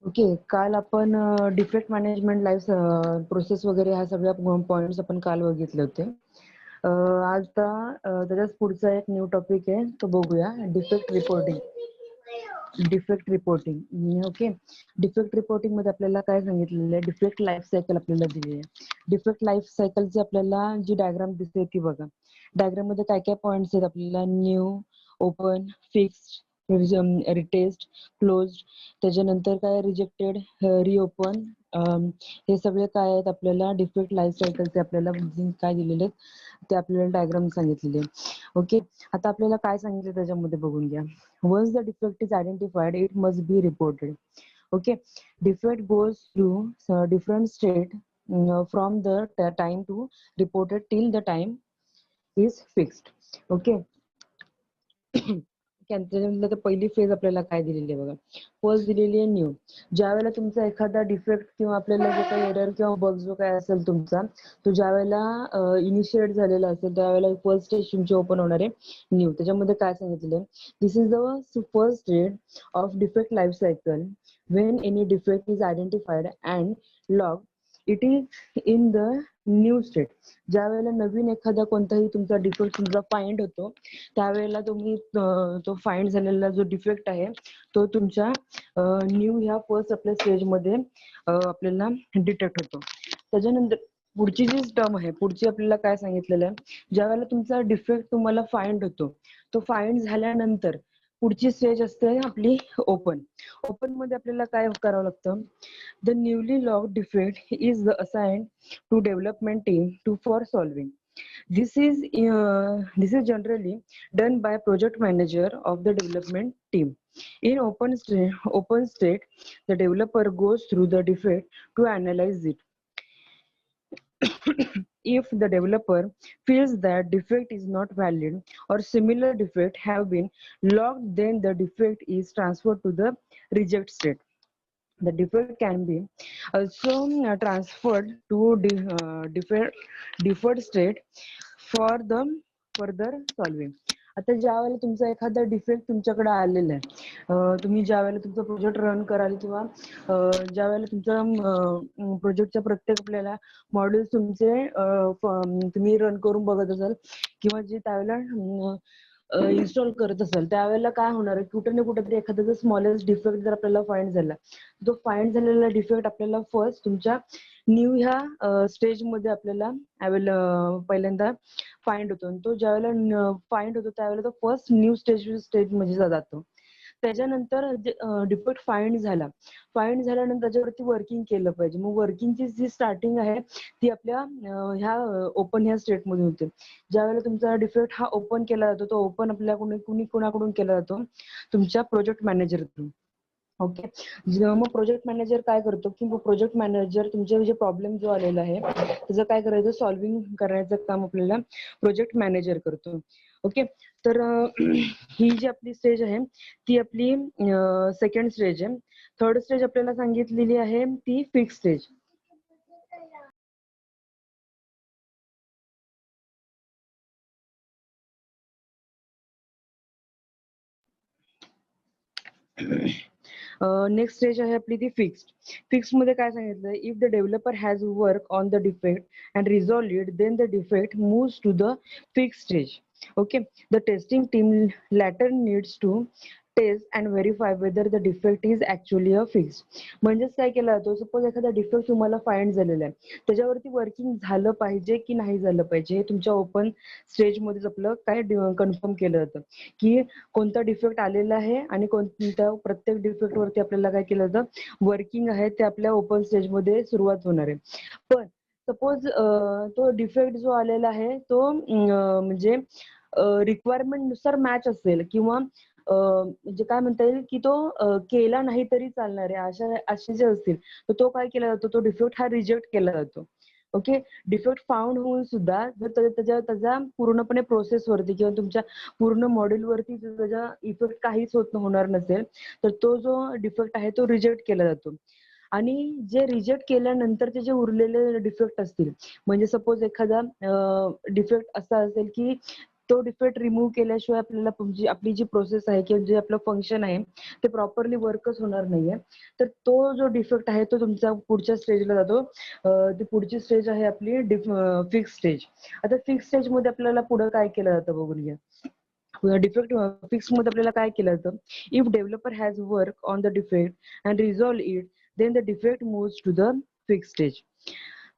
Okay, काल आपण defect management life process वगैरे ह्या सगळ्या पॉइंट्स आपण काल बघितले होते. आता त्याच्याच पुढचा एक न्यू टॉपिक आहे, तो बघूया. Defect reporting. Defect reporting. Okay, defect reporting मध्ये आपल्याला काय सांगितलेलं आहे, डिफेक्ट लाईफ सायकल आपल्याला दिली आहे. डिफेक्ट लाईफ सायकलची आपल्याला जी डायग्राम दिसते ती बघा. डायग्राम मध्ये काय काय पॉइंट्स आहेत आपल्याला, new, open, fixed, retest, closed, त्याच्यानंतर काय रिजेक्टेड, रिओपन, हे सगळे काय आहेत आपल्याला डिफेक्ट लाईफ सायकलचे आपल्याला काय दिलेले आहेत ते आपल्याला डायग्राम सांगितलेले. ओके, आता आपल्याला काय सांगितलं त्याच्यामध्ये बघून घ्या. Once the defect is identified it must be reported. Okay, defect goes through different state from the time to reported till the time is fixed. Okay, त्याच्यानंतर पहिली फेज आपल्याला काय दिलेली आहे बघा. फर्स्ट दिलेली आहे न्यू. ज्या वेळेला तुमचा एखादा डिफेक्ट किंवा आपल्याला जो काही एरर किंवा बग जो काय असेल तुमचा, तो ज्या वेळेला इनिशिएट झालेला असेल त्यावेळेला फर्स्ट स्टेज तुमची ओपन होणार आहे न्यू. त्याच्यामध्ये काय सांगितलेलं आहे, this is the first stage of defect life cycle when any defect is identified and log it is in the new state. ज्या वेळेला नवीन एखादा कोणताही तुमचा डिफेक्ट तुमचा फाइंड होतो त्यावेळेला तुम्ही तो फाइंड झालेला जो डिफेक्ट आहे तो तुमच्या न्यू ह्या फर्स्ट आपल्या स्टेज मध्ये आपल्याला डिटेक्ट होतो. त्याच्यानंतर पुढची जी टर्म आहे, पुढची आपल्याला काय सांगितलेलं आहे, ज्या वेळेला तुमचा डिफेक्ट तुम्हाला फाइंड होतो, तो फाइंड झाल्यानंतर पुढची स्टेज असते आपली ओपन. ओपन मध्ये आपल्याला काय करावं लागतं, the newly log defect is assigned to development team to for solving. This is generally done by project manager of the development team. In open state, the developer goes through the defect to analyze it. If the developer feels that defect is not valid or similar defect have been logged, then the defect is transferred to the reject state. The defect can be also transferred to deferred state for the further solving. आता ज्या वेळेला तुमचा एखादा defect तुमच्याकडे आलेला आहे, तुम्ही ज्या वेळेला तुमचा प्रोजेक्ट रन कराल किंवा ज्या वेळेला तुमच्या प्रोजेक्टच्या प्रत्येक आपल्याला मॉड्यूल्स तुमचे तुम्ही रन करून बघत असाल किंवा जे त्यावेळेला इन्स्टॉल करत असाल त्यावेळेला काय होणार आहे, कुठे ना कुठेतरी एखादा जर स्मॉलेस्ट डिफेक्ट जर आपल्याला फाइंड झाला, जो फाइंड झालेला डिफेक्ट आपल्याला फर्स्ट तुमच्या न्यू ह्या स्टेज मध्ये आपल्याला पहिल्यांदा फाइंड होतो. तो ज्यावेळेला फाइंड होतो त्यावेळेला तो फर्स्ट न्यू स्टेज मध्ये जातो. त्याच्यानंतर डिफेक्ट फाइंड झाल्यानंतर त्याच्यावरती वर्किंग केलं पाहिजे. मग वर्किंगची जी स्टार्टिंग आहे ती आपल्या ह्या ओपन ह्या स्टेट मध्ये होते. ज्यावेळेला तुमचा डिफेक्ट हा ओपन केला जातो, तो ओपन आपल्या कोणाकडून केला जातो, तुमच्या प्रोजेक्ट मॅनेजर थ्रू. ओके, मग प्रोजेक्ट मॅनेजर काय करतो की प्रोजेक्ट मॅनेजर तुमचे जे प्रॉब्लेम जो आलेला आहे त्याचं काय करायचं, सॉल्व्हिंग करायचं काम आपल्याला प्रोजेक्ट मॅनेजर करतो. ओके, तर ही जी आपली स्टेज आहे ती आपली सेकंड स्टेज आहे. थर्ड स्टेज आपल्याला सांगितलेली आहे ती फिक्स स्टेज. नेक्स्ट स्टेज आहे आपली ती फिक्स्ड. फिक्स्ड मध्ये काय सांगितलं, if the developer has work on the defect and resolve it, then the defect moves to the fixed stage. Okay, the testing team later needs to test and verify whether the defect is actually a fixed. म्हणजेच काय केलं जातो, suppose एखादा defect तुम्हाला find झालेला आहे, त्याच्यावरती working झालं पाहिजे की नाही झालं पाहिजे हे तुमच्या ओपन स्टेज मध्येच आपलं काय कन्फर्म केलं जातं की कोणता डिफेक्ट आलेला आहे आणि कोणत्या प्रत्येक डिफेक्ट वरती आपल्याला काय केलं जातं, वर्किंग आहे ते आपल्या ओपन स्टेज मध्ये सुरुवात होणार आहे. पण सपोज तो डिफेक्ट जो आलेला आहे तो म्हणजे रिक्वायरमेंट नुसार मॅच असेल किंवा म्हणजे काय म्हणता येईल की तो केला नाही तरी चालणार आहे असे जे असतील तर तो काय केला जातो, तो डिफेक्ट हा रिजेक्ट केला जातो. ओके, डिफेक्ट फाउंड होऊन सुद्धा जर त्याच्या पूर्णपणे प्रोसेस वरती किंवा तुमच्या पूर्ण मॉड्यूल वरती त्याचा इफेक्ट काहीच होणार नसेल तर तो जो डिफेक्ट आहे तो रिजेक्ट केला जातो. आणि जे रिजेक्ट केल्यानंतरचे जे उरलेले डिफेक्ट असतील, म्हणजे सपोज एखादा डिफेक्ट असा असेल की तो डिफेक्ट रिमूव्ह केल्याशिवाय आपल्याला आपली जी प्रोसेस आहे किंवा जे आपलं फंक्शन आहे ते प्रॉपरली वर्कच होणार नाहीये. तर तो जो डिफेक्ट आहे तो तुमचा पुढच्या स्टेजला जातो. ती पुढची स्टेज आहे आपली फिक्स स्टेज. आता फिक्स स्टेज मध्ये आपल्याला पुढे काय केलं जातं बघूया. डिफेक्ट फिक्स मध्ये आपल्याला काय केलं जातं, if developer has work on the defect and resolve it, then the defect moves to the fix stage.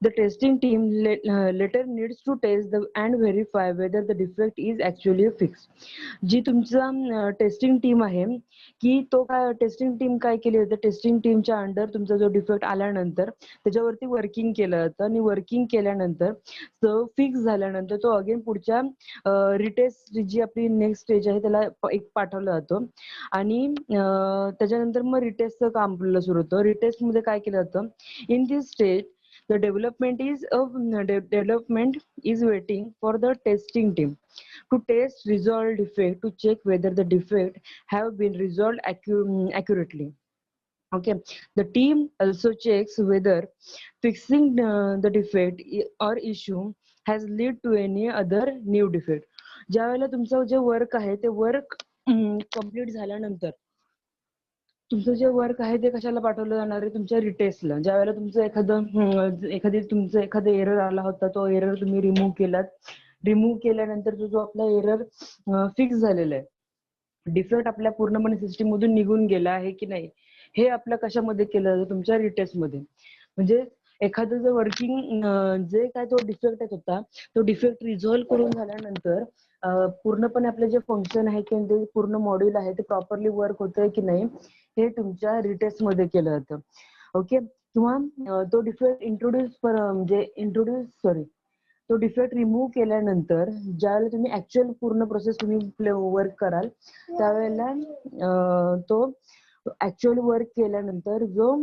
The testing team later needs to test and verify whether the defect is actually fixed. जी तुमचा testing team आहे की तो काय testing team काय केली जाते, testing टीमच्या under तुमचा जो डिफेक्ट आल्यानंतर त्याच्यावरती वर्किंग केलं जातं आणि वर्किंग केल्यानंतर तो फिक्स झाल्यानंतर तो अगेन पुढच्या रिटेस्ट जी आपली नेक्स्ट स्टेज आहे त्याला एक पाठवला जातो आणि त्याच्यानंतर मग रिटेस्टचं काम आपल्याला सुरू होतं. रिटेस्ट मध्ये काय केलं जातं, in this stage the development is waiting for the testing team to test resolved defect to check whether the defect have been resolved accurately. Okay, the team also checks whether fixing the defect or issue has led to any other new defect. ज्यावेळेला तुमचं जे work आहे ते work complete झाल्यानंतर तुमचं जे work आहे ते कशाला पाठवलं जाणार आहे, तुमच्या रिटेस्टला. ज्यावेळेला तुमचं एखादं एरर आला होता, तो एरर तुम्ही रिमूव्ह केलात. रिमूव्ह केल्यानंतर जो आपला एरर फिक्स झालेला आहे, डिफेक्ट आपल्या पूर्णपणे सिस्टीम मधून निघून गेला आहे की नाही, हे आपल्या कशामध्ये केलं जातं, तुमच्या रिटेस्ट मध्ये. म्हणजे एखादं जे वर्किंग जे काय तो डिफेक्ट येत होता तो डिफेक्ट रिझॉल्व्ह करून झाल्यानंतर पूर्णपणे आपलं जे फंक्शन आहे किंवा ते पूर्ण मॉड्यूल आहे ते प्रॉपरली वर्क होतंय की नाही हे तुमच्या रिटेस्ट मध्ये केलं जातं. ओके, किंवा तो डिफेक्ट तो डिफेक्ट रिमूव्ह केल्यानंतर ज्यावेळेला तुम्ही ऍक्च्युअल पूर्ण प्रोसेस तुम्ही वर्क कराल त्यावेळेला तो ऍक्च्युअल वर्क केल्यानंतर जो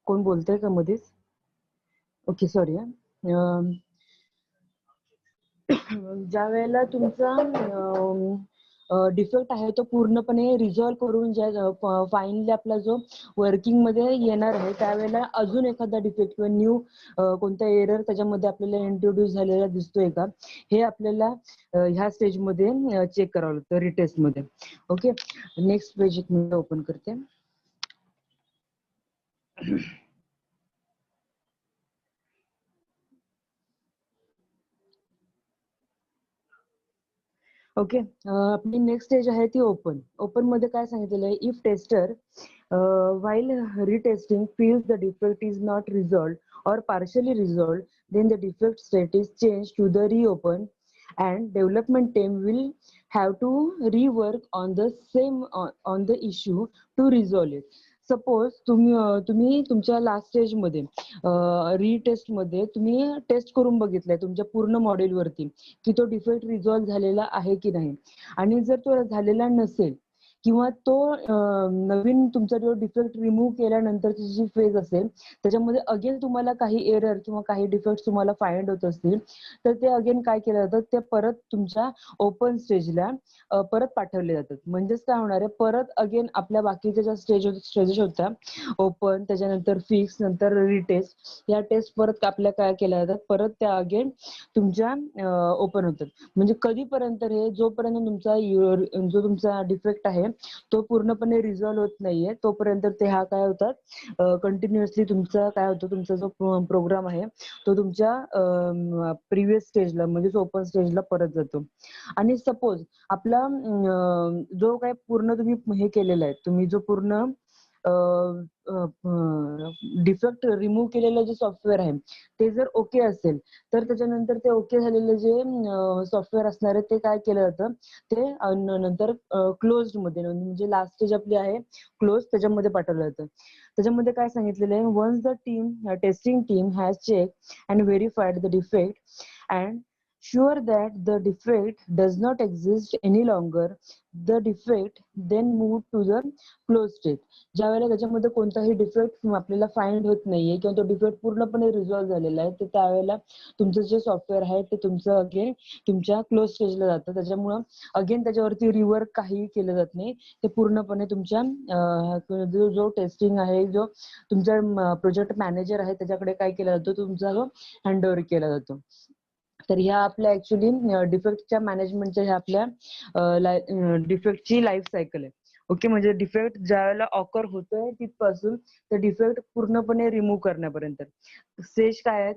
कोण बोलतंय का मध्येच, ओके सॉरी, ज्या वेळेला तुमचा डिफेक्ट आहे तो पूर्णपणे रिझॉल्व्ह करून ज्या फायनली आपला जो वर्किंग मध्ये येणार आहे त्यावेळेला अजून एखादा डिफेक्ट किंवा न्यू कोणता एरर त्याच्यामध्ये आपल्याला इंट्रोड्यूस झालेला दिसतोय का, हे आपल्याला ह्या स्टेज मध्ये चेक करावं लागतं रिटेस्ट मध्ये. ओके, नेक्स्ट पेज एक मिनिट ओपन करते. ओके, आपली नेक्स्ट स्टेज आहे ती ओपन. ओपन मध्ये काय सांगितलेलं आहे, if tester while retesting feels the defect is not resolved or partially resolved, then the defect state is changed to the reopen and development team will have to rework on the same on the issue to resolve it. Suppose तुम्ही तुमच्या last stage मध्ये retest मध्ये तुम्ही taste करून बघितलंय तुमच्या पूर्ण module वरती की तो डिफेक्ट रिझॉल्व्ह झालेला आहे की नाही, आणि जर तो झालेला नसेल किंवा तो नवीन तुमचा जो डिफेक्ट रिमूव्ह केल्यानंतरची जी फेज असेल त्याच्यामध्ये अगेन तुम्हाला काही एरर किंवा काही डिफेक्ट तुम्हाला फाइंड होत असतील तर ते अगेन काय केलं जातं, ते परत तुमच्या ओपन स्टेजला परत पाठवले जातात. म्हणजेच काय होणार आहे, परत अगेन आपल्या बाकीच्या ज्या स्टेजेस होत्या ओपन, त्याच्यानंतर फिक्स, नंतर रिटेस्ट, या टेस्ट परत आपल्या काय केल्या जातात, परत त्या अगेन तुमच्या ओपन होतात. म्हणजे कधीपर्यंत हे जोपर्यंत तुमचा डिफेक्ट आहे तो पूर्णपणे रिझॉल्व्ह होत नाहीये तोपर्यंत ते हा काय होतात, कंटिन्युअसली तुमचा काय होतं, तुमचा जो प्रोग्राम आहे तो तुमच्या प्रिव्हियस स्टेजला म्हणजे ओपन स्टेजला परत जातो. आणि सपोज आपला जो काय पूर्ण तुम्ही हे केलेला आहे, तुम्ही जो पूर्ण डिफेक्ट रिमूव्ह केलेलं जे सॉफ्टवेअर आहे ते जर ओके असेल तर त्याच्यानंतर ते ओके झालेलं जे सॉफ्टवेअर असणार आहे ते काय केलं जातं, ते नंतर क्लोज्ड मध्ये म्हणजे लास्ट स्टेज आपली आहे क्लोज त्याच्यामध्ये पाठवलं जातं. त्याच्यामध्ये काय सांगितलेलं आहे, once the testing team has check and verified the defect and sure that the defect does not exist any longer, the defect then move to the closed state. ज्या वेळेला त्याच्यामध्ये कोणताही डिफेक्ट आपल्याला फाइंड होत नाहीये किंवा तो डिफेक्ट पूर्णपणे रिझॉल्व्ह झालेला आहे तर त्यावेळेला तुमचं जे सॉफ्टवेअर आहे ते तुमचं अगेन तुमच्या क्लोज स्टेजला जातं. त्याच्यामुळं अगेन त्याच्यावरती रिवर्क काही केलं जात नाही, ते पूर्णपणे तुमच्या जो टेस्टिंग आहे, जो तुमचा प्रोजेक्ट मॅनेजर आहे त्याच्याकडे काय केला जातो, तुमचा जो हँडओव्हर केला जातो. तर ह्या आपल्या ऍक्च्युली डिफेक्टच्या मॅनेजमेंटच्या ह्या आपल्या डिफेक्टची लाईफ सायकल आहे. ओके, म्हणजे डिफेक्ट ज्या वेळेला ऑकर होतोय तिथपासून ते डिफेक्ट पूर्णपणे रिमूव्ह करण्यापर्यंत स्टेज काय आहेत.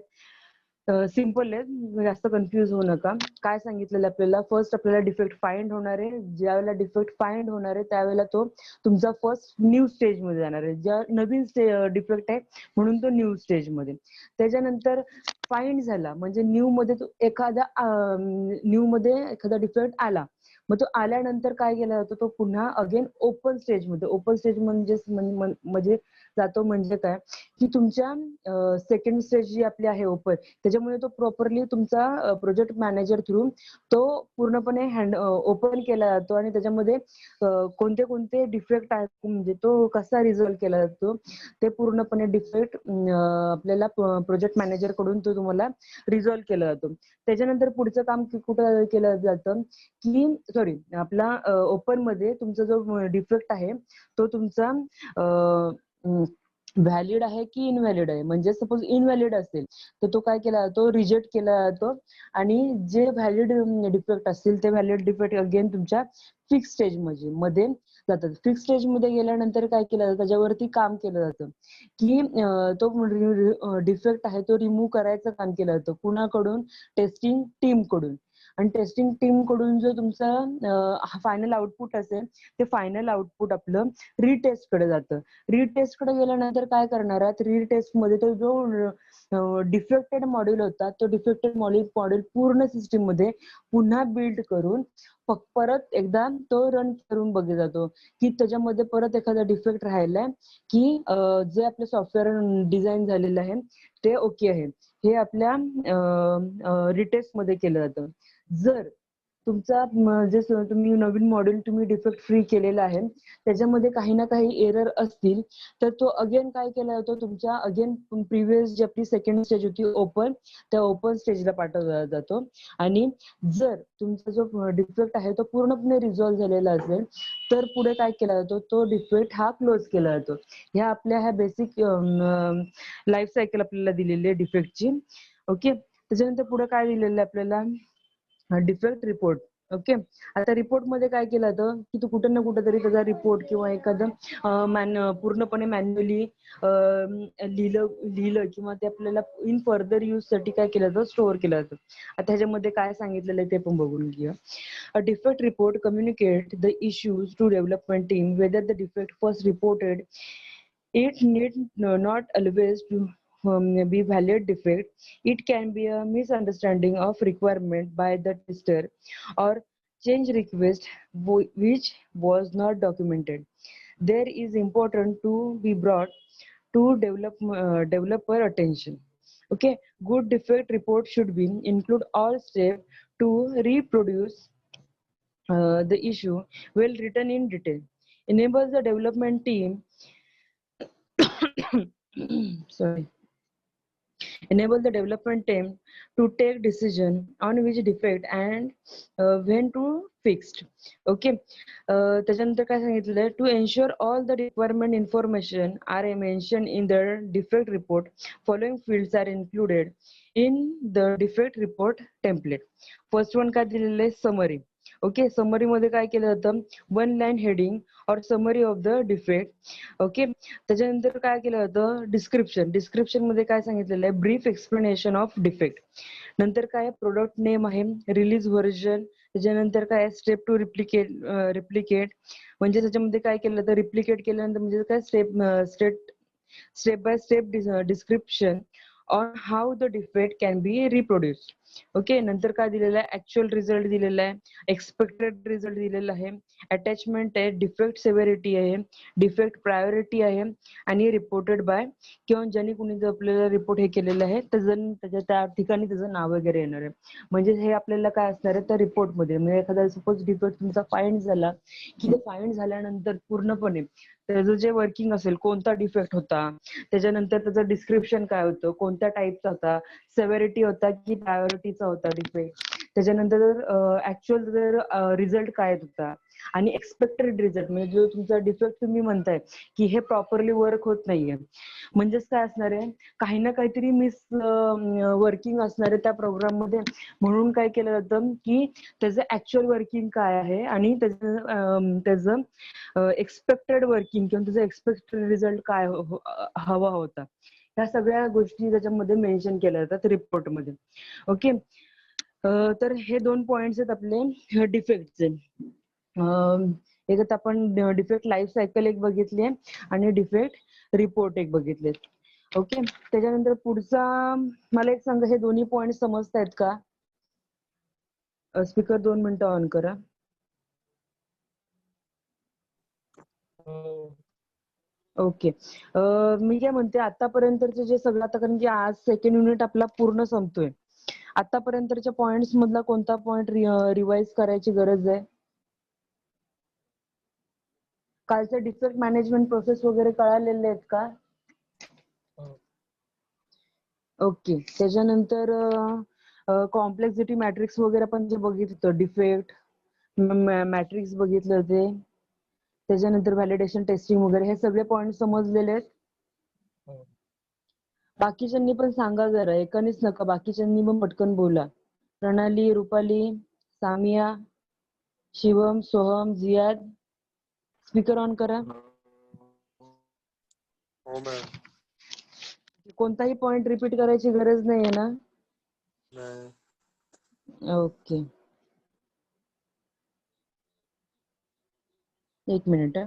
सिम्पल आहे, जास्त कन्फ्युज होऊ नका. काय सांगितलेलं आपल्याला, फर्स्ट आपल्याला डिफेक्ट फाइंड होणार आहे. ज्या वेळेला डिफेक्ट फाइंड होणार आहे त्यावेळेला तो तुमचा फर्स्ट न्यू स्टेज मध्ये जाणार आहे. ज्या नवीन डिफेक्ट आहे म्हणून तो न्यू स्टेज मध्ये. त्याच्यानंतर फाइंड झाला म्हणजे न्यू मध्ये तो न्यू मध्ये एखादा डिफेक्ट आला, मग तो आल्यानंतर काय केला जातो, तो पुन्हा अगेन ओपन स्टेज मध्ये. ओपन स्टेज म्हणजे जातो म्हणजे काय की तुमच्या सेकंड स्टेज जी आपली आहे ओपन, त्याच्यामुळे तो प्रॉपरली तुमचा प्रोजेक्ट मॅनेजर थ्रू तो पूर्णपणे ओपन केला जातो आणि त्याच्यामध्ये कोणते कोणते डिफेक्ट आहेत म्हणजे तो कसा रिझॉल्व्ह केला जातो ते पूर्णपणे डिफेक्ट आपल्याला प्रोजेक्ट मॅनेजर कडून तो तुम्हाला रिझॉल्व्ह केला जातो. त्याच्यानंतर पुढचं काम कुठं केलं जातं की सॉरी आपला ओपन मध्ये तुमचा जो डिफेक्ट आहे तो तुमचा व्हॅलिड आहे की इनव्हॅलिड आहे. म्हणजे सपोज इनव्हॅलिड असेल तर तो काय केला जातो, रिजेक्ट केला जातो आणि जे व्हॅलिड डिफेक्ट असतील ते व्हॅलिड डिफेक्ट अगेन तुमच्या फिक्स स्टेज मध्ये जातात. फिक्स स्टेज मध्ये गेल्यानंतर काय केलं जातं, त्याच्यावरती काम केलं जातं की तो डिफेक्ट आहे तो रिमूव्ह करायचं काम केलं जातं. कुणाकडून, टेस्टिंग टीम कडून. आणि टेस्टिंग टीम कडून जो तुमचा फायनल आउटपुट असेल ते फायनल आउटपुट आपलं रिटेस्ट कडे जातं. रिटेस्ट कडे गेल्यानंतर काय करणार आहात, रिटेस्ट मध्ये तो जो डिफेक्टेड मॉड्यूल होता तो डिफेक्टेड मॉड्यूल पूर्ण सिस्टीम मध्ये पुन्हा बिल्ड करून परत एकदा तो रन करून बघितला जातो की त्याच्यामध्ये परत एखादा डिफेक्ट राहिलाय की जे आपलं सॉफ्टवेअर डिझाईन झालेलं आहे ते ओके आहे. हे आपल्या रिटेस्ट मध्ये केलं जातं. जर तुमचा जे तुम्ही नवीन मॉड्यूल तुम्ही डिफेक्ट फ्री केलेला आहे त्याच्यामध्ये काही ना काही एरर असतील तर तो अगेन काय केला जातो, तुमच्या अगेन प्रिव्हियस जी आपली सेकंड स्टेज होती ओपन, त्या ओपन स्टेजला पाठवला जातो. आणि जर तुमचा जो डिफेक्ट आहे तो पूर्णपणे रिझॉल्व्ह झालेला असेल तर पुढे काय केला जातो, तो डिफेक्ट हा क्लोज केला जातो. ह्या आपल्या ह्या बेसिक लाईफ सायकल आपल्याला दिलेली आहे डिफेक्टची. ओके, त्याच्यानंतर पुढे काय दिलेलं आहे आपल्याला, डिफेक्ट रिपोर्ट. ओके, आता रिपोर्ट मध्ये काय केलं जातं की तू कुठं ना कुठं तरी त्याचा रिपोर्ट किंवा एखादं पूर्णपणे मॅन्युअली लिहिलं किंवा ते आपल्याला इन फर्दर यूज साठी काय केलं जातं, स्टोअर केलं जातं. आता ह्याच्यामध्ये काय सांगितलेलं आहे ते पण बघून घेऊया. A defect report communicate the issues to development team whether the defect was reported. It need not always to be valid defect. It can be a misunderstanding of requirement by the tester or change request which was not documented. There is important to be brought to developer attention. Okay, good defect report should be include all steps to reproduce the issue well written in detail. Enables the development team sorry enable the development team to take decision on which defect and when to fixed. Okay, त्याच्यानंतर काय सांगितलं, to ensure all the requirement information are mentioned in the defect report, following fields are included in the defect report template. First one काय दिलेलं आहे, summary. Okay, summary मध्ये काय केलं जातं, वन लाईन हेडिंग और summary of the defect. Okay, त्याच्यानंतर काय केलं जातं, डिस्क्रिप्शन. डिस्क्रिप्शन मध्ये काय सांगितलेलं आहे, ब्रीफ एक्सप्लेनेशन ऑफ डिफेक्ट. नंतर काय प्रोडक्ट नेम आहे, रिलीज व्हर्जन. त्याच्यानंतर काय स्टेप टू रिप्लिकेट म्हणजे त्याच्यामध्ये काय केलं तर रिप्लिकेट केल्यानंतर म्हणजे काय step by step description on how the defect can be reproduced. Okay, नंतर काय दिलेलं आहे, ऍक्च्युअल रिझल्ट दिलेला आहे, एक्सपेक्टेड रिझल्ट दिलेला आहे, अटॅचमेंट आहे, डिफेक्ट सेव्हिरिटी आहे, डिफेक्ट प्रायोरिटी आहे आणि रिपोर्टेड बाय किंवा ज्यांनी कुणी जर आपल्याला रिपोर्ट हे केलेलं आहे त्याच्या त्या ठिकाणी त्याचं नाव वगैरे येणार आहे. म्हणजे हे आपल्याला काय असणार आहे तर रिपोर्ट मध्ये, म्हणजे एखादा सपोज डिफेक्ट तुमचा फाइंड झाला की ते फाइंड झाल्यानंतर पूर्णपणे त्याचं जे वर्किंग असेल, कोणता डिफेक्ट होता, त्याच्यानंतर त्याचं डिस्क्रिप्शन काय होतं, कोणत्या टाईपचा होता, सेव्हिरिटी होता की प्रायोरिटीचा होता डिफेक्ट, त्याच्यानंतर ऍक्च्युअल रिझल्ट काय होता आणि एक्सपेक्टेड रिझल्ट म्हणजे जो तुमचा डिफेक्ट तुम्ही म्हणताय की हे प्रॉपरली वर्क होत नाहीये, म्हणजेच काय असणार आहे, काही ना काहीतरी मिस वर्किंग असणार आहे त्या प्रोग्राम मध्ये. म्हणून काय केलं जातं की त्याचं ऍक्च्युअल वर्किंग काय आहे आणि त्याचं एक्सपेक्टेड वर्किंग किंवा त्याचा एक्सपेक्टेड रिझल्ट काय हवा होता, ह्या सगळ्या गोष्टी त्याच्यामध्ये मेन्शन केल्या जातात रिपोर्टमध्ये. ओके, तर हे 2 पॉइंट्स आहेत आपले डिफेक्टचे. याच्यात आपण डिफेक्ट लाईफ सायकल एक बघितली आणि डिफेक्ट रिपोर्ट एक बघितले. ओके, त्याच्यानंतर पुढचा मला एक सांगा, हे दोन्ही पॉइंट समजतायत का? स्पीकर 2 मिनिटं ऑन करा. ओके, मी काय म्हणते आतापर्यंतचे जे सगळं, आता कारण की आज सेकंड युनिट आपला पूर्ण संपतोय, आतापर्यंतच्या पॉइंट्स मधला कोणता पॉइंट रिवाइज करायची गरज आहे? कालचे डिफेक्ट मॅनेजमेंट प्रोसेस वगैरे कळालेले आहेत का? ओके, त्याच्यानंतर कॉम्प्लेक्सिटी मॅट्रिक्स वगैरे पण जे बघितलं होतं, डिफेक्ट मॅट्रिक्स बघितले होते, त्याच्यानंतर व्हॅलिडेशन टेस्टिंग वगैरे हे सगळे पॉइंट समजलेले आहेत. बाकीच्यांनी पण सांगा जरा, एकानेच नका, बाकीच्यांनी पण पटकन बोला. प्रणाली, रुपाली, सामिया, शिवम, सोहम, जियाद, स्पीकर ऑन करा. कोणताही पॉइंट रिपीट करायची गरज नाहीये ना? ओके, एक मिनिट.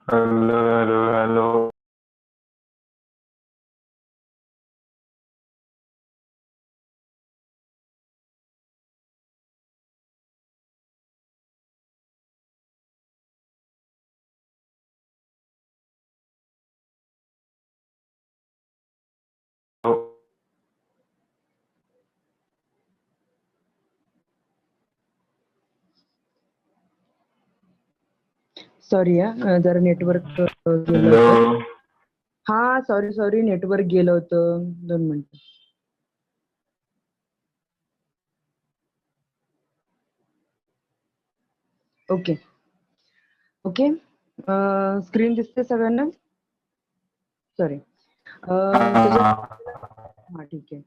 Hello. सॉरी जरा नेटवर्क गेलं Hello. होतं. हा, सॉरी नेटवर्क गेलं होतं, 2 मिनिटं. ओके ओके, स्क्रीन दिसते सगळ्यांना? सॉरी. हा, ठीक आहे.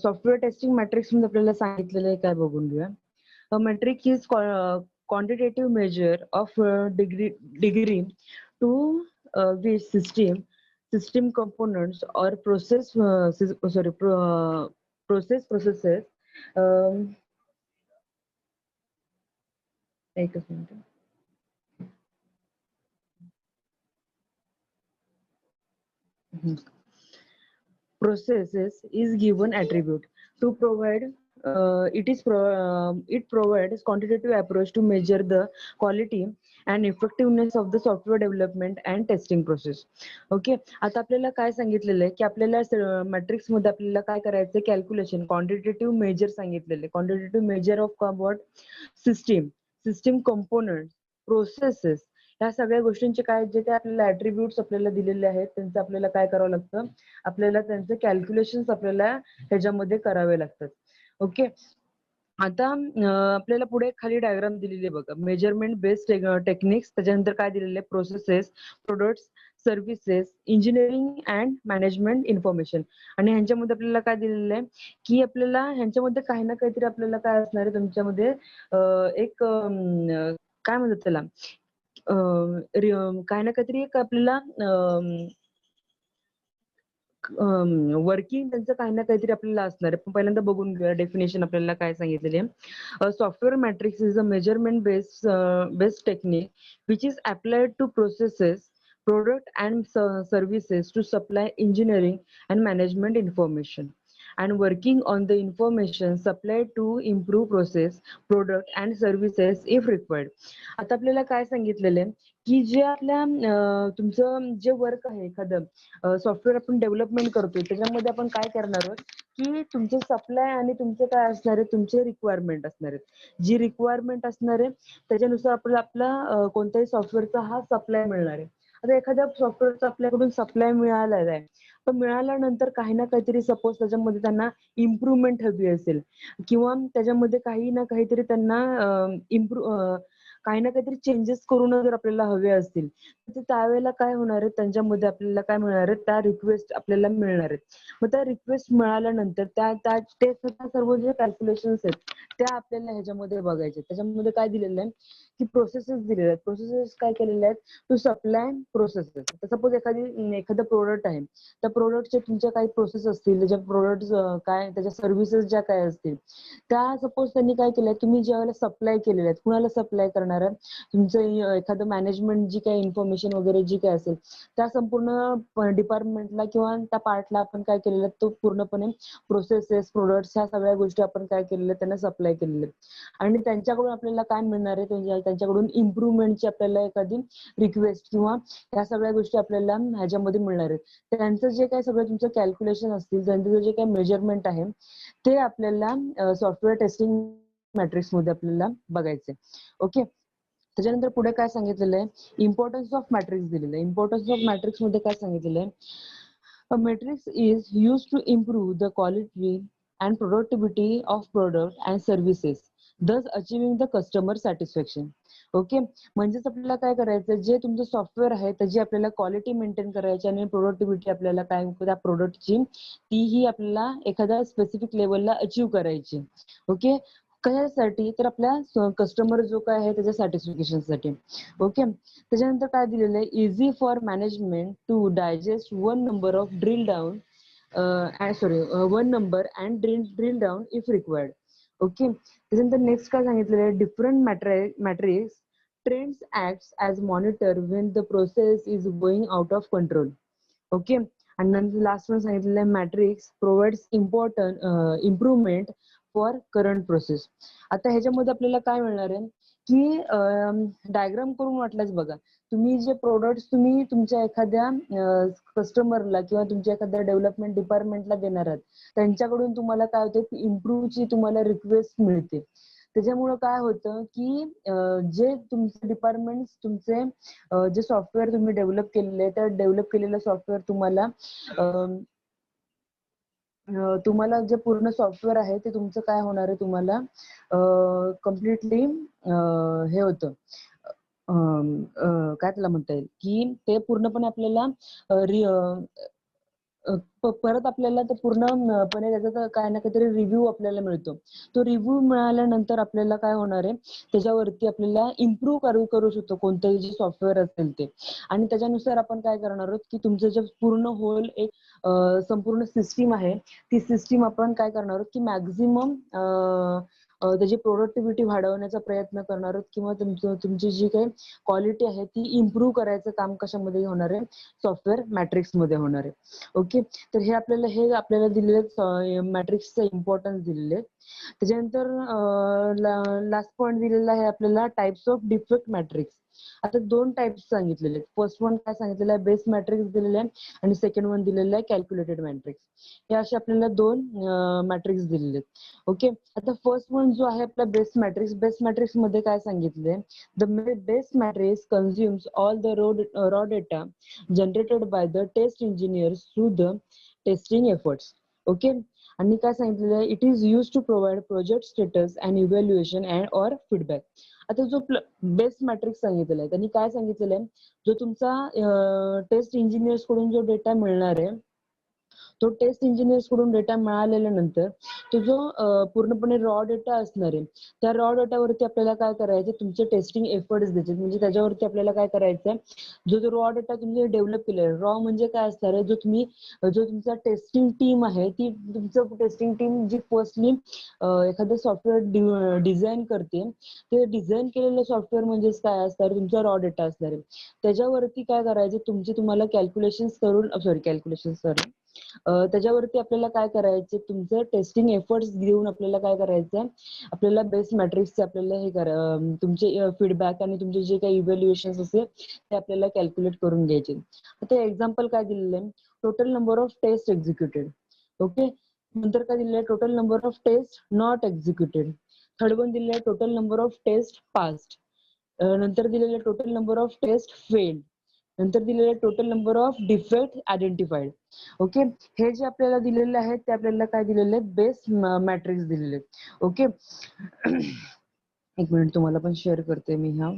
सॉफ्टवेअर टेस्टिंग मॅट्रिक्स मध्ये आपल्याला सांगितलेलं आहे, काय बघून घेऊया. A metric is quantitative measure of degree to which system components or processes एकच minute. Processes is given attribute to provide it provides quantitative approach to measure the quality and effectiveness of the software development and testing process. Okay, आता आपल्याला काय सांगितलेलं आहे की आपल्याला matrix मध्ये आपल्याला काय करायचं, कॅल्क्युलेशन क्वांटिटेटिव्ह मेजर सांगितलेले. Quantitative measure of what? System component, processes ह्या सगळ्या गोष्टींचे काय जे काही आपल्याला ऍट्रिब्यूट्स आपल्याला दिलेले आहेत त्यांचं आपल्याला काय करावं लागतं, आपल्याला त्यांचे कॅल्क्युलेशन्स आपल्याला ह्याच्यामध्ये करावे लागतात. ओके. आता आपल्याला पुढे खाली डायग्राम दिलेली आहे बघा. मेजरमेंट बेस्ड टेक्निक्स, त्याच्यानंतर काय दिलेलं आहे, processes, products, services, engineering and management information. आणि ह्यांच्यामध्ये आपल्याला काय दिलेलं आहे की आपल्याला ह्यांच्यामध्ये काही ना काहीतरी आपल्याला काय असणार आहे तुमच्यामध्ये एक काय म्हणतात त्याला, काही ना काहीतरी एक आपल्याला वर्किंग त्यांचं काही ना काहीतरी आपल्याला असणार आहे. पण पहिल्यांदा बघून घेऊया डेफिनेशन आपल्याला काय सांगितलेली आहे. Software matrix is a measurement based technique which is applied to processes, product and services to supply engineering and management information and working on the information supplied to improve process, product and services if required. आता आपल्याला काय सांगितलेलं आहे की जे आपल्या तुमचं जे वर्क आहे एखादं सॉफ्टवेअर आपण डेव्हलपमेंट करतोय त्याच्यामध्ये आपण काय करणार आहोत की तुमचे सप्लाय आणि तुमचे काय असणार आहे, तुमचे रिक्वायरमेंट असणार आहेत. जी रिक्वायरमेंट असणार आहे त्याच्यानुसार आपल्याला आपला कोणत्याही सॉफ्टवेअरचा हा सप्लाय मिळणार आहे. आता एखाद्या सॉफ्टवेअरचा आपल्याकडून सप्लाय मिळालेला आहे, पण मिळाल्यानंतर काही ना काहीतरी सपोज त्याच्यामध्ये त्यांना इम्प्रुव्हमेंट हवी असेल किंवा त्याच्यामध्ये काही ना काहीतरी त्यांना काही ना काहीतरी चेंजेस करून जर आपल्याला हवे असतील तर त्यावेळेला काय होणार आहे, त्यांच्यामध्ये आपल्याला काय मिळणार आहे, त्या रिक्वेस्ट आपल्याला मिळणार आहेत. मग त्या रिक्वेस्ट मिळाल्यानंतर ते सर्व जे कॅल्क्युलेशन्स आहेत त्या आपल्याला ह्याच्यामध्ये बघायचे. त्याच्यामध्ये काय दिलेलं आहे की प्रोसेसेस दिलेले आहेत. प्रोसेसेस काय केलेले आहेत, टू सप्लाय प्रोसेसेस. सपोज एखादं प्रोडक्ट आहे, त्या प्रोडक्टचे तुमच्या काही प्रोसेस असतील, त्याच्या प्रोडक्ट काय त्याच्या सर्व्हिसेस ज्या काय असतील त्या सपोज त्यांनी काय केलंय, तुम्ही ज्यावेळेला सप्लाय केलेल्या आहेत, कुणाला सप्लाय करणार आहे, तुमचं एखादं मॅनेजमेंट जी काही इन्फॉर्मेशन वगैरे जी काय असेल त्या संपूर्ण डिपार्टमेंटला किंवा त्या पार्टला आपण काय केलेलं आहे, तो पूर्णपणे प्रोसेसेस, प्रोडक्ट्स ह्या सगळ्या गोष्टी आपण काय केलेल्या त्यांना सप्लाय केलेल्या आहेत. आणि त्यांच्याकडून आपल्याला काय मिळणार आहे, त्यांच्याकडून इम्प्रुव्हमेंटची आपल्याला एखादी रिक्वेस्ट किंवा ह्या सगळ्या गोष्टी आपल्याला ह्याच्यामध्ये मिळणार आहेत. त्यांचं जे काही सगळं तुमचं कॅल्क्युलेशन असतील, त्यांचं जे काही मेजरमेंट आहे ते आपल्याला सॉफ्टवेअर टेस्टिंग मॅट्रिक्स मध्ये आपल्याला बघायचे. ओके. त्याच्यानंतर पुढे काय सांगितलेलं आहे, इम्पॉर्टन्स ऑफ मॅट्रिक्स दिलेलं आहे. इम्पॉर्टन्स ऑफ मॅट्रिक्स मध्ये काय सांगितलेलं आहे, a matrix is used to improve the quality and productivity of product and services, thus achieving the customer satisfaction. Okay. म्हणजेच आपल्याला काय करायचं, जे तुमचं सॉफ्टवेअर आहे त्याची आपल्याला क्वालिटी मेंटेन करायची आणि प्रोडक्टिव्हिटी आपल्याला काय त्या प्रोडक्टची तीही आपल्याला एखाद्या स्पेसिफिक लेवलला अचीव्ह करायची. ओके. कशासाठी, तर आपल्या कस्टमर जो काय आहे त्याच्या सॅटिस्फॅक्शनसाठी. ओके. त्याच्यानंतर काय दिलेलं आहे, easy for management to digest one number of drill down one number and drill down if required. Okay. त्याच्यानंतर नेक्स्ट काय सांगितलेलं आहे, different matrix trends acts as monitor when the process is going out of control. Okay. आणि नंतर last one सांगितलेलं आहे, matrix provides improvement for current process. आता ह्याच्यामध्ये आपल्याला काय मिळणार आहे की डायग्राम करून वाटलंच बघा, तुम्ही जे प्रोडक्ट्स तुम्ही तुमच्या एखाद्या कस्टमरला किंवा तुमच्या एखाद्या डेव्हलपमेंट डिपार्टमेंटला देणार आहात त्यांच्याकडून तुम्हाला काय होतं, इम्प्रूव्हची तुम्हाला रिक्वेस्ट मिळते. त्याच्यामुळं काय होतं की जे तुमचे डिपार्टमेंट तुमचे जे सॉफ्टवेअर तुम्ही डेव्हलप केलेले त्या डेव्हलप केलेलं सॉफ्टवेअर तुम्हाला जे पूर्ण सॉफ्टवेअर आहे ते तुमचं काय होणार आहे, तुम्हाला कम्प्लिटली हे होतं, काय त्याला म्हणता येईल की ते पूर्णपणे आपल्याला परत आपल्याला ते पूर्णपणे त्याचा काय ना काहीतरी रिव्ह्यू आपल्याला मिळतो. तो रिव्ह्यू मिळाल्यानंतर आपल्याला काय होणार आहे, त्याच्यावरती आपल्याला इम्प्रूव्ह करू शकतो कोणतंही जे सॉफ्टवेअर असेल ते. आणि त्याच्यानुसार आपण काय करणार आहोत की तुमचं जे पूर्ण होल एक संपूर्ण सिस्टीम आहे ती सिस्टीम आपण काय करणार आहोत की मॅक्झिमम त्याची प्रोडक्टिव्हिटी वाढवण्याचा प्रयत्न करणार आहोत किंवा तुमची जी काही क्वालिटी आहे ती इम्प्रूव्ह करायचं काम कशामध्ये होणार आहे, सॉफ्टवेअर मॅट्रिक्स मध्ये होणार आहे. ओके. तर हे आपल्याला दिलेले मॅट्रिक्सचं इम्पॉर्टन्स दिलेले आहेत. त्याच्यानंतर लास्ट पॉईंट दिलेला आहे आपल्याला टाइप्स ऑफ डिफेक्ट मॅट्रिक्स. आता दोन टाइप्स सांगितलेले आहेत. फर्स्ट वन काय सांगितलेलं आहे, बेस मॅट्रिक्स दिलेले आहे आणि सेकंड वन दिलेलं आहे कॅल्क्युलेटेड मॅट्रिक्स. हे असे आपल्याला दोन मॅट्रिक्स दिलेले आहेत. ओके, आता फर्स्ट वन जो आहे आपला बेस मॅट्रिक्स, बेस मॅट्रिक्स मध्ये काय सांगितलंय, the base metrics consumes all the raw data generated by the test engineers through the testing efforts. Okay, आणि काय सांगितलेलं आहे, it is use to provide project status and evaluation and or feedback. आता जो base matrix सांगितलेला आहे त्यांनी काय सांगितलेलं आहे, जो तुमचा टेस्ट इंजिनियर्स कडून जो डेटा मिळणार आहे, तो टेस्ट इंजिनियर्स कडून डेटा मिळाल्यानंतर तो जो पूर्णपणे रॉ डेटा असणार आहे, त्या रॉ डेटावरती आपल्याला काय करायचं, तुमचे टेस्टिंग एफर्ट्स द्यायचे. म्हणजे त्याच्यावरती आपल्याला काय करायचं, जो रॉ डेटा तुम्ही डेव्हलप केलेला आहे, रॉ म्हणजे काय असणार आहे, जो तुमचा टेस्टिंग टीम आहे, ती तुमचं टेस्टिंग टीम जी फर्स्टली एखादं सॉफ्टवेअर डिझाईन करते, ते डिझाईन केलेलं सॉफ्टवेअर म्हणजेच काय असणार, तुमचा रॉ डेटा असणार आहे. त्याच्यावरती काय करायचं, तुम्हाला कॅल्क्युलेशन्स करून त्याच्यावरती आपल्याला काय करायचे, तुमचं टेस्टिंग एफर्ट्स घेऊन आपल्याला काय करायचं, आपल्याला बेस मॅट्रिक्सचे आपल्याला तुमचे फीडबॅक आणि तुमचे जे काही इव्हॅल्युएशन असेल ते आपल्याला कॅल्क्युलेट करून घ्यायचे. आता एक्झाम्पल काय दिलेलं आहे, total number of test executed. Okay, नंतर काय दिलेलं आहे, total number of test not executed. Third one दिलेलं आहे, total number of test passed. नंतर दिलेलं आहे, total number of test failed. नंतर दिलेलं आहे, total number of defect identified. Okay, हे जे आपल्याला दिलेले आहेत ते आपल्याला काय दिलेले आहेत, बेस मॅट्रिक्स दिलेले आहेत. ओके, एक मिनिट तुम्हाला पण शेअर करते मी ह्या.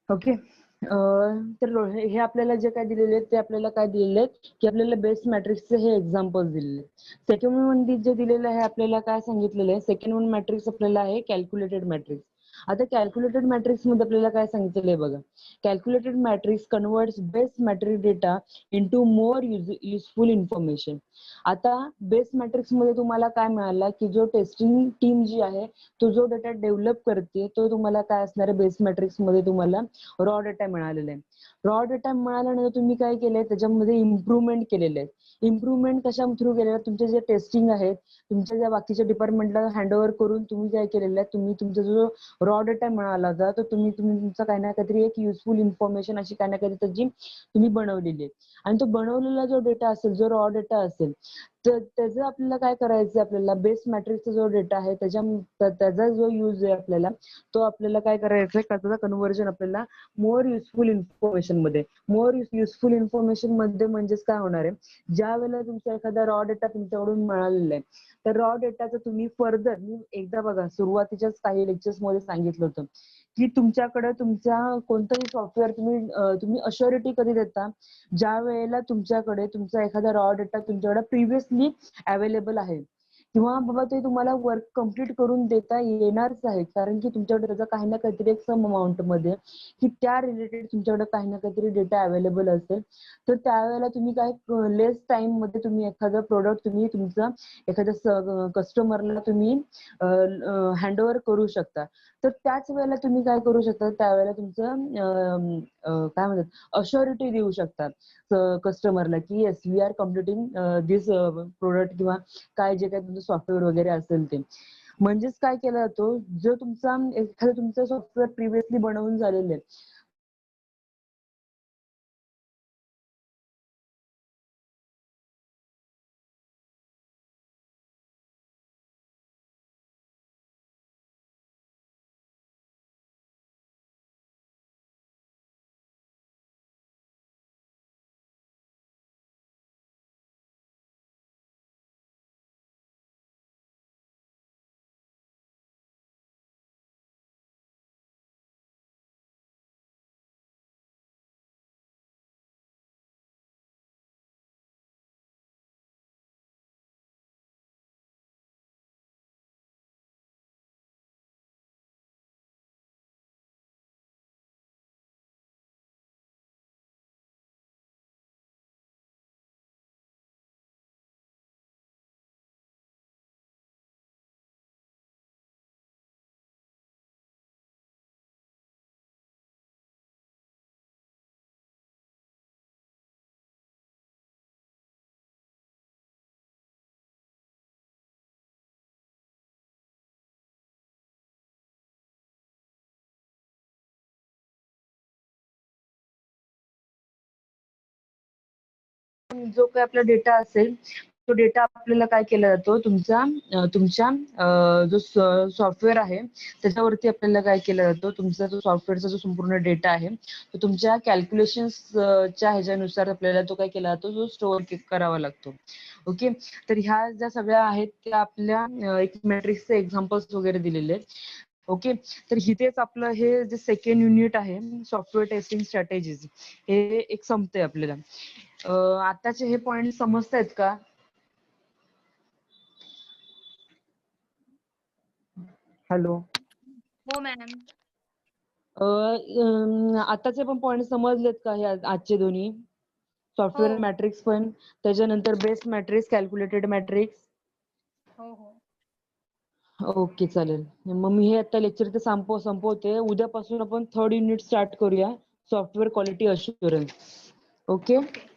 ओके, तर हे आपल्याला जे काय दिलेले आहेत ते आपल्याला काय दिलेले आहेत, की आपल्याला बेस मॅट्रिक्सचे हे एक्झाम्पल्स दिलेले आहेत. सेकंड वन जे दिलेलं आहे आपल्याला काय सांगितलेलं आहे, सेकंड वन मॅट्रिक्स आपल्याला आहे कॅल्क्युलेटेड मॅट्रिक्स. आता कॅल्क्युलेटेड मॅट्रिक्स मध्ये आपल्याला काय सांगितलेलं आहे बघा, calculated metrics converts base metrics data into more useful information. आता बेस मॅट्रिक्स मध्ये तुम्हाला काय मिळालं, की जो टेस्टिंग टीम जी आहे, तो जो डेटा डेव्हलप करते तो तुम्हाला काय असणार आहे, बेस मॅट्रिक्स मध्ये तुम्हाला रॉ डेटा मिळालेला आहे. रॉ डेटा मिळाल्यानंतर तुम्ही काय केलंय, त्याच्यामध्ये इम्प्रुव्हमेंट केलेले आहे. इम्प्रुव्हमेंट कशा थ्रू केलेलं, तुमचे जे टेस्टिंग आहेत तुमच्या ज्या बाकीच्या डिपार्टमेंटला हँडओव्हर करून तुम्ही काय केलेलं आहे, तुम्ही तुमचा जो रॉ डेटा मिळाला होता तो तुम्ही तुमचा काही ना काहीतरी एक युजफुल इन्फॉर्मेशन अशी काही ना काहीतरी त्याची तुम्ही बनवलेली आहे. आणि तो बनवलेला जो डेटा असेल, जो रॉ डेटा असेल, तर त्याचं आपल्याला काय करायचं, आपल्याला बेस मॅट्रिक्सचा जो डेटा आहे त्याचा जो यूज आहे आपल्याला, तो आपल्याला काय करायचं, त्याचा कन्व्हर्जन आपल्याला मोर युजफुल इन्फॉर्मेशन मध्ये. मोर युजफुल इन्फॉर्मेशन मध्ये म्हणजेच काय होणार आहे, ज्या वेळेला तुमचा एखादा रॉ डेटा तुमच्याकडून मिळालेला आहे, तर रॉ डेटाचं तुम्ही फर्दर, मी एकदा बघा सुरुवातीच्याच काही लेक्चर्स मध्ये सांगितलं होतं, की तुमच्याकडे तुमच्या कोणतंही सॉफ्टवेअर तुम्ही अश्युरिटी कधी देता, ज्या वेळेला तुमच्याकडे तुमचा एखादा रॉ डेटा तुमच्याकडे प्रिव्हियसली अवेलेबल आहे, किंवा बाबा ते तुम्हाला वर्क कम्प्लीट करून देता येणारच आहे, कारण की तुमच्याकडे त्याचा काही ना काहीतरी एक सम अमाऊंट मध्ये, की त्या रिलेटेड तुमच्याकडे काही ना काहीतरी डेटा अवेलेबल असेल, तर त्यावेळेला तुम्ही काय लेस टाइम मध्ये तुम्ही एखादं प्रोडक्ट तुम्ही तुमचं एखाद्या कस्टमरला तुम्ही हँडओव्हर करू शकता. तर त्याच वेळेला तुम्ही काय करू शकता, त्यावेळेला तुमचं काय म्हणतात, अश्युरिटी देऊ शकतात कस्टमरला, की yes we are completing this product, किंवा काय जे काही तुमचं सॉफ्टवेअर वगैरे असेल ते. म्हणजेच काय केला जातो, जो तुमचा एखादं तुमचं सॉफ्टवेअर प्रिव्हियसली बनवून झालेलं आहे, जो काही आपला डेटा असेल तो डेटा आपल्याला काय केला जातो तुमच्या जो सॉफ्टवेअर आहे त्याच्यावरती आपल्याला काय केला जातो तुमचा जो सॉफ्टवेअरचा जो संपूर्ण डेटा आहे तो तुमच्या कॅल्क्युलेशन्सच्या ह्याच्यानुसार आपल्याला तो काय केला जातो जो स्टोअर करावा लागतो. ओके, तर ह्या ज्या सगळ्या आहेत त्या आपल्या एक मॅट्रिक्सचे एक्झाम्पल्स वगैरे दिलेले आहेत. ओके, तर इथेच आपलं हे जे सेकंड युनिट आहे सॉफ्टवेअर टेस्टिंग स्ट्रॅटेजीज हे एक संपतंय आपल्याला. आताचे हे पॉइंट समजतायत का? हॅलो. हो मॅम. आताचे पण पॉइंट समजलेत का हे आजचे दोन्ही? सॉफ्टवेअर हो. मॅट्रिक्स पण, त्याच्यानंतर बेस मॅट्रिक्स, कॅल्क्युलेटेड मॅट्रिक्स. हो हो. ओके, चालेल. मग मी हे आता लेक्चर इथे संपवते. उद्यापासून आपण थर्ड युनिट स्टार्ट करूया, software quality assurance. Okay. Okay.